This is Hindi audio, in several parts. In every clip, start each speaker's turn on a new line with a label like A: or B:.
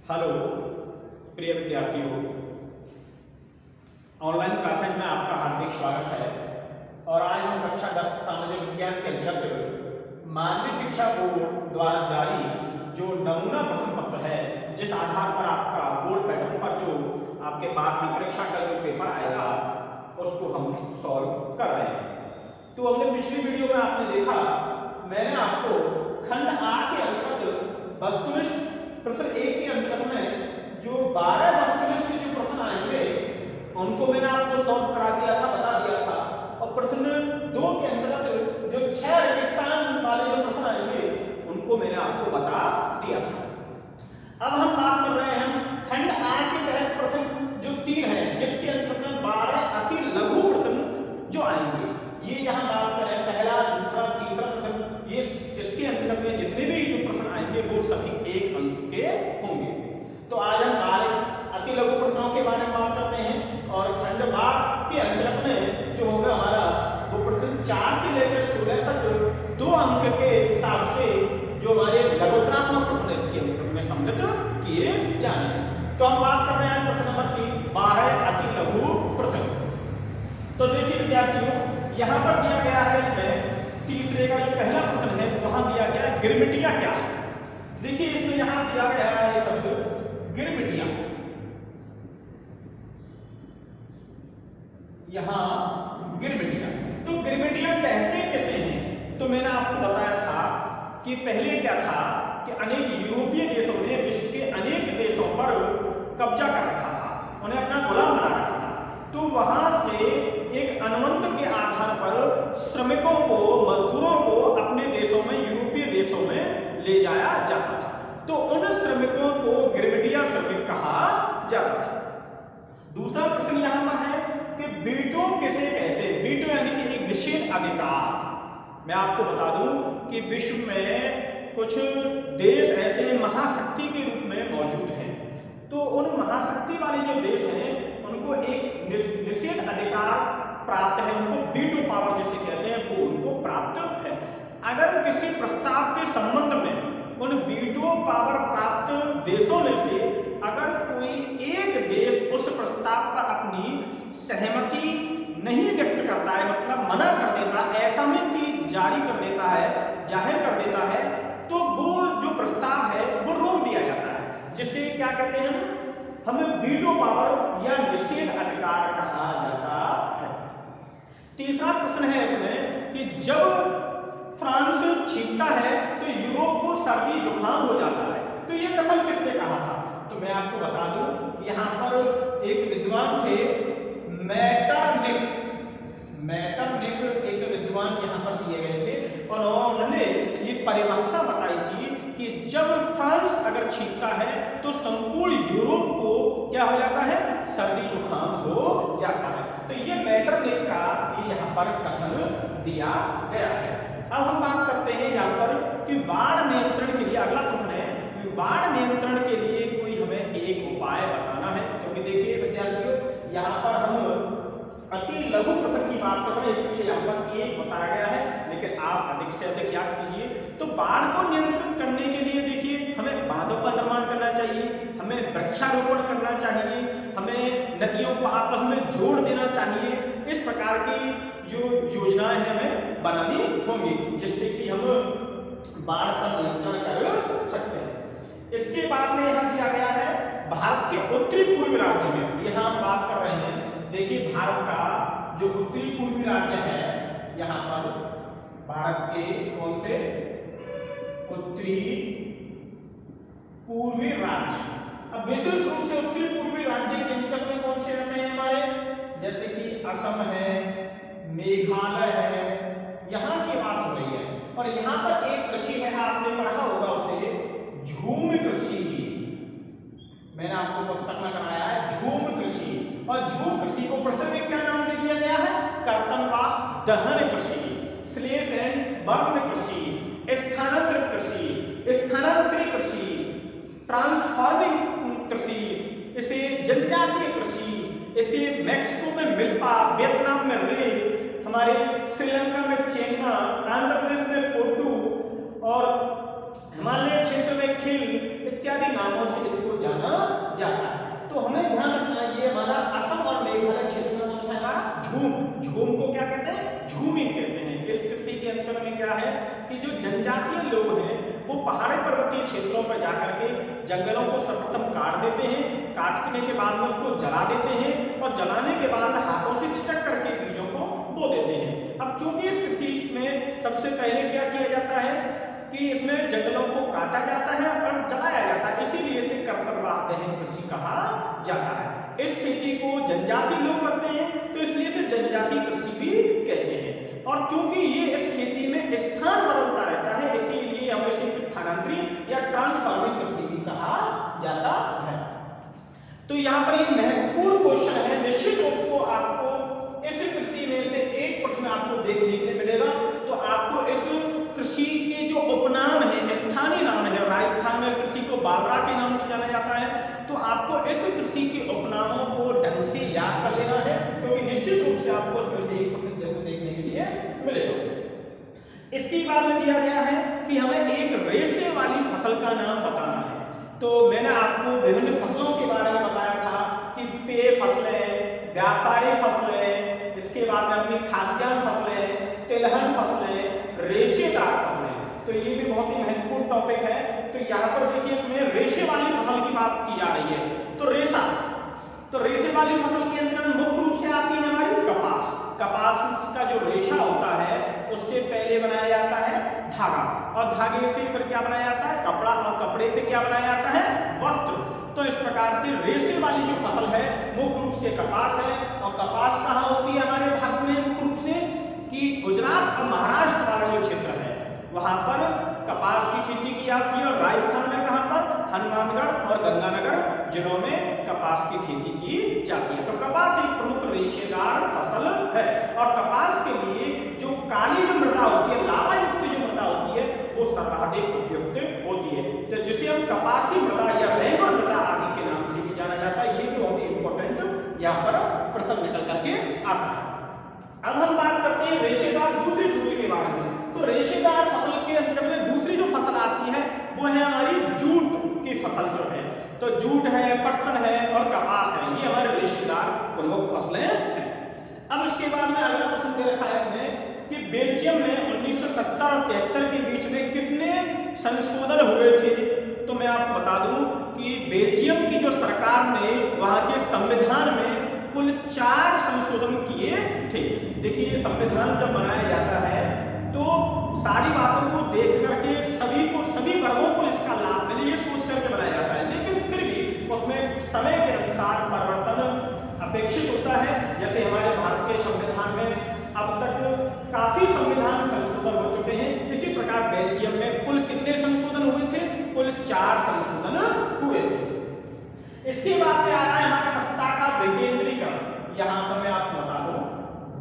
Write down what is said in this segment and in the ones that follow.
A: हेलो प्रिय विद्यार्थियों, ऑनलाइन क्लासेज में आपका हार्दिक स्वागत है। और आज हम कक्षा 10 सामाजिक विज्ञान के अंतर्गत माध्यमिक शिक्षा बोर्ड द्वारा जारी जो नमूना प्रश्न पत्र है, जिस आधार पर आपका बोर्ड पैटर्न पर जो आपके वार्षिक परीक्षा का जो पेपर आएगा उसको हम सॉल्व कर रहे हैं। तो हमने पिछली वीडियो में आपने देखा, मैंने आपको खंड 8 के अंतर्गत वस्तुनिष्ठ प्रश्न 1 के अंतर्गत में जो 12 वस्तुनिष्ठ जो प्रश्न आएंगे उनको मैंने आपको सॉल्व करा दिया था, बता दिया था। और प्रश्न 2 के अंतर्गत जो 6 रेगिस्तान वाले जो प्रश्न आएंगे उनको मैंने आपको बता दिया था। अब हम बात कर रहे हैं खंड 8 के तहत प्रश्न जो 3 है, जिसके अंतर्गत में 12 अति लघु प्रश्न जो आएंगे। ये यहाँ बात करें पहला, दूसरा, तीसरा प्रश्न, ये इसके अंतर्गत में जितने भी जो प्रश्न आएंगे वो सभी 1 अंक के होंगे। तो आज हम 12 अति लघु प्रश्नों के बारे में बात करते हैं। और खंड 12 के अंतर्गत में जो होगा हमारा वो प्रश्न 4 से लेकर 16 तक 2 अंक के हिसाब से जो हमारे लघुतरात्मक प्रश्न इसके अंतर्गत में सम्मिलित किए जाएंगे। तो हम बात कर रहे हैं प्रश्न नंबर 3, 12 अति लघु प्रश्न। तो देखिए विद्यार्थियों, यहाँ पर दिया गया है, इसमें तीसरे का जो पहला प्रश्न है वहां दिया गया है गिरमिटिया क्या है। देखिए इसमें यहां दिया गया है शब्द गिरमिटिया। यहां गिरमिटिया, तो गिरमिटिया कहते किसे हैं? तो मैंने आपको बताया था कि पहले क्या था कि अनेक यूरोपीय देशों ने विश्व के अनेक देशों पर कब्जा कर रखा था, उन्हें अपना गुलाम बना रखा था। तो वहां से एक अनुबंध के आधार पर श्रमिकों को, मजदूरों को अपने देशों में, यूरोपीय देशों में ले जाया जाता था। तो उन श्रमिकों को गिरमिटिया श्रमिक कहा जाता था। दूसरा प्रश्न यहां पर है कि वीटो किसे कहते हैं? वीटो यानी कि एक निषेध अधिकार। मैं आपको बता दूं कि विश्व में कुछ देश ऐसे महाशक्ति के रूप में मौजूद हैं। तो उन महाशक्ति वाले जो देश हैं उनको एक निषेध अधिकार प्राप्त है, उनको वीटो पावर जिसे कहते हैं वो उनको प्राप्त है। अगर किसी प्रस्ताव के संबंध में उन वीटो पावर प्राप्त देशों में से अगर कोई एक देश उस प्रस्ताव पर अपनी सहमति नहीं व्यक्त करता है, मतलब मना कर देता है, असहमति जारी कर देता है, जाहिर कर देता है, तो वो जो प्रस्ताव है वो रोक दिया जाता है, जिसे क्या कहते हैं? हमें वीटो पावर या निषेध अधिकार कहा जाता है। तीसरा प्रश्न है इसमें कि जब फ्रांस छीनता है तो यूरोप को सर्दी जुकाम हो जाता है। तो ये कथन किसने कहा था? तो मैं आपको बता दूं, यहाँ पर एक विद्वान थे मैटरनिख एक विद्वान यहाँ पर दिए गए थे और उन्होंने ये परिभाषा बताई थी कि जब फ्रांस अगर छीनता है तो संपूर्ण यूरोप को क्या हो जाता है? सर्दी जुकाम हो जाता है। तो ये मैटरनिख का ये यहाँ पर कथन दिया गया है। अब हम बात करते हैं यहाँ पर कि बाढ़ नियंत्रण के लिए, अगला प्रश्न है कि बाढ़ नियंत्रण के लिए कोई हमें एक उपाय बताना है। क्योंकि देखिए विद्यार्थियों, यहाँ पर हम अति लघु प्रश्न की बात कर रहे हैं, इसलिए यहाँ पर एक बताया गया है, लेकिन आप अधिक से अधिक याद कीजिए। तो बाढ़ को नियंत्रित करने के लिए देखिए हमें बांधों का निर्माण करना चाहिए, हमें वृक्षारोपण करना चाहिए, हमें नदियों को आपस में जोड़ देना चाहिए। इस प्रकार की जो योजनाएं हैं हमें बनानी होंगी, जिससे कि हम बाढ़ पर नियंत्रण कर सकते हैं। इसके बाद में यहाँ दिया गया है भारत के उत्तरी पूर्वी राज्य में, यहाँ हम बात कर रहे हैं। देखिए भारत का जो उत्तरी पूर्वी राज्य है, यहाँ पर भारत के कौन से उत्तरी पूर्वी राज्य, अब विशेष रूप से उत्तरी पूर्वी राज्य के अंतर्गत में कौन से रहते हैं हमारे? जैसे कि असम है, मेघालय है, यहाँ की बात हो रही है। और यहाँ पर एक कृषि है, आपने पढ़ा होगा उसे, झूम कृषि। मैंने आपको पुस्तक में कराया है झूम कृषि। और झूम कृषि को प्रश्न में क्या नाम दे दिया गया है? कर्तन व दहन कृषि, स्लेश एंड बर्न कृषि, स्थानांतरित कृषि, स्थानांतरित कृषि, ट्रांसफॉर्मिंग कृषि, इसे जनजातीय कृषि, इसे मैक्सिको में मिल्पा, वियतनाम में रे, हमारे श्रीलंका में चेन्ना, आंध्र प्रदेश में पोटू और हिमालय क्षेत्र में खिल इत्यादि इत्यादि नामों से इसको जाना जाता है। तो हमें ध्यान रखना ये हमारा असम और मेघालय क्षेत्र में कौन सा है हमारा झूम को क्या कहते हैं, झूमिंग कहते हैं। इस कृषि के अंतर्गत में क्या है कि जो जनजातीय लोग हैं वो पहाड़ी पर्वतीय क्षेत्रों पर जाकर के जंगलों को सर्वप्रथम काट देते हैं, काटने के बाद में उसको जला देते हैं और जलाने के बाद हाथों से छिटक करके बीजों को बो देते हैं। अब चूंकि इस कृषि में सबसे पहले क्या किया जाता है कि इसमें जंगलों को काटा जाता है और जलाया जाता है, इसीलिए इसे कर्तव्य दहन कृषि कहा जाता है। इस खेती को जनजाति लोग करते हैं तो इसलिए इसे जनजाति कृषि भी कहते हैं। और चूंकि ये इस खेती में स्थान बदलता रहता है इसीलिए हम इसे स्थानांतरी या ट्रांसफॉर्मिंग कृषि भी कहा जाता है। तो यहाँ पर ये महत्वपूर्ण क्वेश्चन है, निश्चित रूप को आपको इस कृषि में से एक प्रश्न आपको देखने के लिए मिलेगा। तो आपको इस कृषि के जो उपनाम है, स्थानीय नाम है, राजस्थान में कृषि को बाबरा के नाम से जाना जाता है, तो आपको इस कृषि के उपनामों को ढंग से याद कर लेना है क्योंकि निश्चित रूप से आपको इसमें से एक प्रश्न जरूर देखने के लिए मिलेगा। इसके बाद में दिया गया है कि हमें एक रेशे वाली फसल का नाम बताना है। तो मैंने आपको विभिन्न फसलों के बारे में बताया था कि पेय फसलें, व्यापारिक फसलें, इसके बाद में अपनी खाद्यान्न फसलें, तिलहन फसलें, रेशेदार फसलें। तो ये भी बहुत ही महत्वपूर्ण टॉपिक है। तो यहाँ पर देखिए इसमें रेशे वाली फसल की बात की जा रही है। तो रेशे वाली फसल के अंतर्गत मुख्य रूप से आती है हमारी कपास। कपास का जो रेशा होता है उससे पहले बनाया जाता है धागा और धागे से फिर क्या बनाया जाता है कपड़ा और कपड़े से क्या बनाया जाता है वस्त्र। तो इस प्रकार से रेशे वाली जो फसल है मुख्य रूप से कपास है। और कपास कहाँ होती है हमारे भारत में मुख्य रूप से कि गुजरात और महाराष्ट्र वाला जो क्षेत्र है वहां पर कपास की खेती की जाती है और राजस्थान में कहां पर हनुमानगढ़ और गंगानगर जिलों में कपास की खेती की जाती है। तो कपास एक प्रमुख रेशेदार फसल है और कपास के लिए जो काली जो मृदा होती है, लावा युक्त जो मृदा होती है वो सर्वाधिक उपयुक्त होती है। तो जिसे हम कपासी मृदा या रेंगुर मृदा आदि के नाम से भी जाना जाता है। ये भी बहुत ही इंपॉर्टेंट यहाँ पर प्रश्न निकल करके आता है। अब हम बात करते हैं रेशेदार दूसरी फसल के बारे में। तो रेशेदार फसल के अंतर्गत में दूसरी जो फसल आती है वो है हमारी जूट की फसल जो है। तो जूट है, पटसन है और कपास है, ये हमारे रेशेदार प्रमुख फसलें हैं। अब इसके बाद में अगला प्रश्न दे रखा है इसमें कि बेल्जियम में 1970 और 73 के बीच में कितने संशोधन हुए थे। तो मैं आपको बता दूं कि बेल्जियम की जो सरकार ने वहां के संविधान में कुल 4 संशोधन किए थे। देखिए संविधान जब बनाया जाता है तो सारी बातों को देख करके सभी वर्गों को इसका लाभ मिले ये सोच करके बनाया जाता है, लेकिन फिर भी उसमें समय के अनुसार परिवर्तन अपेक्षित होता है। जैसे हमारे भारत के संविधान में अब तक काफी संविधान संशोधन हो चुके हैं, इसी प्रकार बेल्जियम में कुल कितने संशोधन हुए थे, कुल 4 संशोधन हुए थे। इसके बाद में आ रहा है हमारी सत्ता का विकेंद्रीकरण। यहां पर मैं आपको बता दूं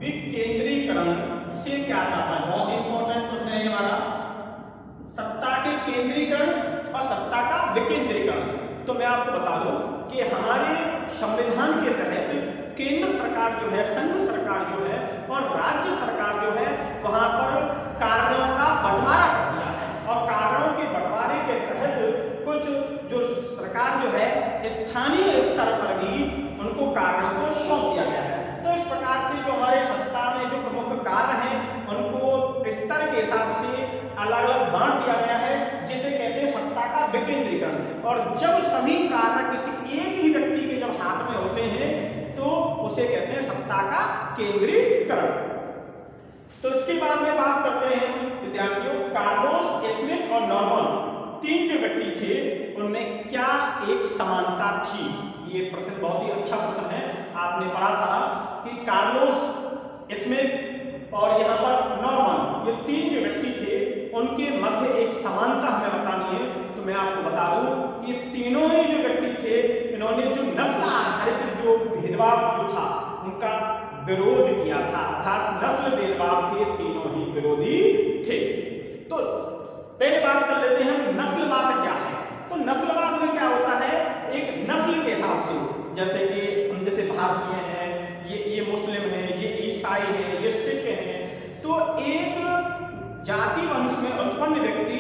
A: विकेंद्रीकरण से क्या तात्पर्य, बहुत इंपॉर्टेंट प्रश्न है हमारा। सत्ता के केंद्रीकरण और सत्ता का विकेंद्रीकरण। तो मैं आपको बता दूं कि हमारे संविधान के तहत केंद्र सरकार जो है, संघ सरकार जो है और राज्य सरकार जो है वहां पर कार्यों का बंटवारा कर दिया है और कार्यों के बंटवारे के तहत कुछ जो सरकार जो है स्थानीय स्तर पर भी उनको कार्यों को सौंप दिया गया है। तो इस प्रकार से जो हमारे सत्ता में जो प्रमुख कार्य हैं उनको स्तर के हिसाब से अलग अलग बांट दिया गया है, जिसे कहते हैं सत्ता का विकेंद्रीकरण। और जब सभी कार्य किसी एक ही व्यक्ति के जब हाथ में होते हैं तो उसे कहते हैं सत्ता का केंद्रीकरण। तो इसके बाद में बात करते हैं विद्यार्थियों कार्लोस स्मिथ और नॉर्मन 3 जो व्यक्ति थे उनमें क्या एक समानता थी। ये प्रश्न बहुत ही अच्छा प्रश्न है। आपने पढ़ा था कि कार्लोस स्मिथ और यहाँ पर नॉर्मन ये 3 जो व्यक्ति थे उनके मध्य एक समानता हमें बतानी है। तो मैं आपको बता दूं कि तीनों ही जो व्यक्ति थे इन्होंने जो नस्ल आधारित जो भेदभाव जो था उनका विरोध किया था, अर्थात नस्ल भेदभाव के तीनों ही विरोधी थे। तो पहले बात कर लेते हैं नस्लवाद क्या है। तो नस्लवाद में क्या होता है, एक नस्ल के हिसाब से जैसे कि हम जैसे भारतीय हैं, ये मुस्लिम हैं, ये ईसाई हैं, ये सिख हैं, तो एक जाति वंश में उत्पन्न व्यक्ति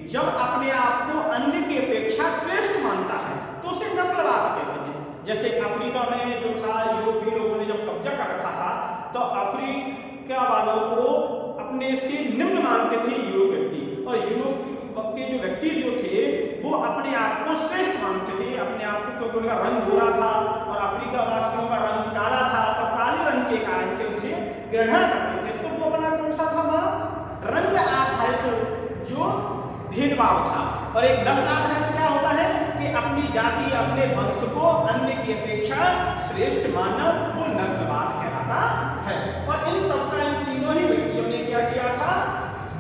A: जब अपने आप को अन्य की अपेक्षा श्रेष्ठ मानता है तो उसे नस्लवाद कहते हैं। जैसे अफ्रीका में जो था, यूरोपीय लोगों ने जब कब्जा कर रखा था तो अफ्रीका वालों को अपने से निम्न मानते थे यूरोप व्यक्ति, और यूरोप के जो व्यक्ति जो थे वो अपने आप को श्रेष्ठ मानते थे अपने आप को, क्योंकि उनका रंग गोरा था और अफ्रीका वासियों का रंग काला था, तो काले रंग के कारण से उसे घृणा करते थे। तो वो बना कौन सा था वहां, रंग आधारित जो भेदभाव था। और एक नस्ल आधारित क्या होता है कि अपनी जाति अपने वंश को अन्य की अपेक्षा श्रेष्ठ मानना, वो नस्लवाद कहलाता है। और इन सबका इन तीनों ही व्यक्तियों ने क्या किया था,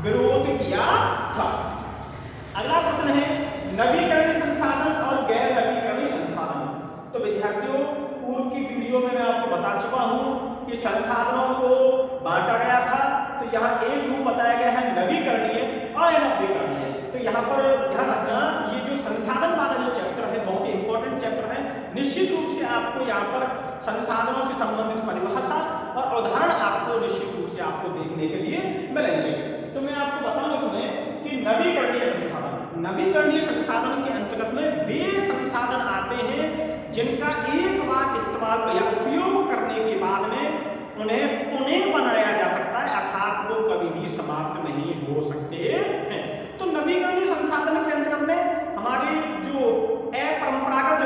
A: विरोध किया था। अगला प्रश्न है नवीकरणीय संसाधन और गैर नवीकरणीय संसाधन। तो विद्यार्थियों, पूर्व की वीडियो में मैं आपको बता चुका हूं कि संसाधनों को बांटा गया था। तो यहाँ एक रूप बताया गया है नवीकरणीय और अनवीकरणीय। तो यहाँ पर ध्यान रखना, ये जो संसाधन वाला जो चैप्टर है बहुत ही इंपॉर्टेंट चैप्टर है। निश्चित रूप से आपको यहाँ पर संसाधनों से संबंधित परिभाषा और उदाहरण आपको निश्चित रूप से आपको देखने के लिए मिलेंगे। तो मैं आपको बताऊं इसमें कि नवीकरणीय संसाधन, नवीकरणीय संसाधन के अंतर्गत में वे संसाधन आते हैं जिनका एक बार इस्तेमाल या उपयोग करने के बाद में उन्हें पुनः बनाया जा सकता है, अर्थात वो कभी भी समाप्त नहीं हो सकते हैं। तो नवीकरणीय संसाधन के अंतर्गत में हमारे जो अपरंपरागत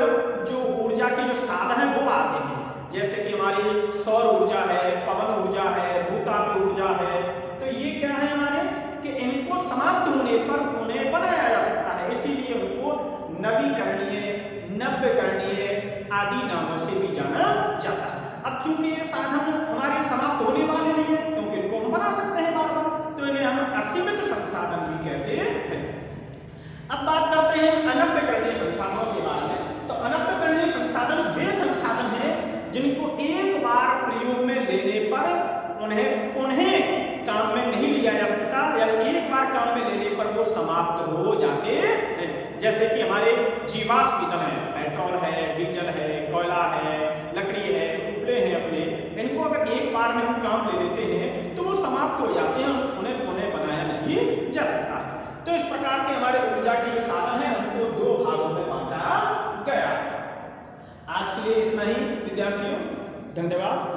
A: जो ऊर्जा के जो साधन है वो आते हैं, जैसे कि हमारी सौर ऊर्जा है, पवन ऊर्जा है, भूतापीय ऊर्जा है। तो ये क्या है हमारे कि इनको समाप्त होने पर पुनः बनाया जा सकता है, इसीलिए उनको नवीकरणीय, नव्यकरणीय आदि नामों से भी जाना जाता है। अब चूंकि ये साधन हमारे समाप्त होने वाले नहीं है, क्योंकि इनको हम बना सकते हैं बार बार, तो इन्हें हम असीमित संसाधन भी कहते हैं। अब बात करते हैं अनव्यकरणीय संसाधनों के बारे में। तो अनव्यकरणीय संसाधन वे संसाधन हैं जिनको एक बार प्रयोग में लेने पर उन्हें पुनः काम में नहीं लिया जा सकता, यानी एक बार काम में लेने पर वो समाप्त हो जाते हैं। जैसे कि हमारे जीवाश्म ईंधन है, पेट्रोल है, डीजल है, कोयला है, लकड़ी है, उपले हैं अपने, इनको अगर एक बार में हम काम ले लेते हैं तो वो समाप्त हो जाते हैं, उन्हें पुनः बनाया नहीं जा सकता है। तो इस प्रकार के हमारे ऊर्जा के जो साधन हैं उनको दो भागों में बांटा गया है। आज के लिए इतना ही विद्यार्थियों, धन्यवाद।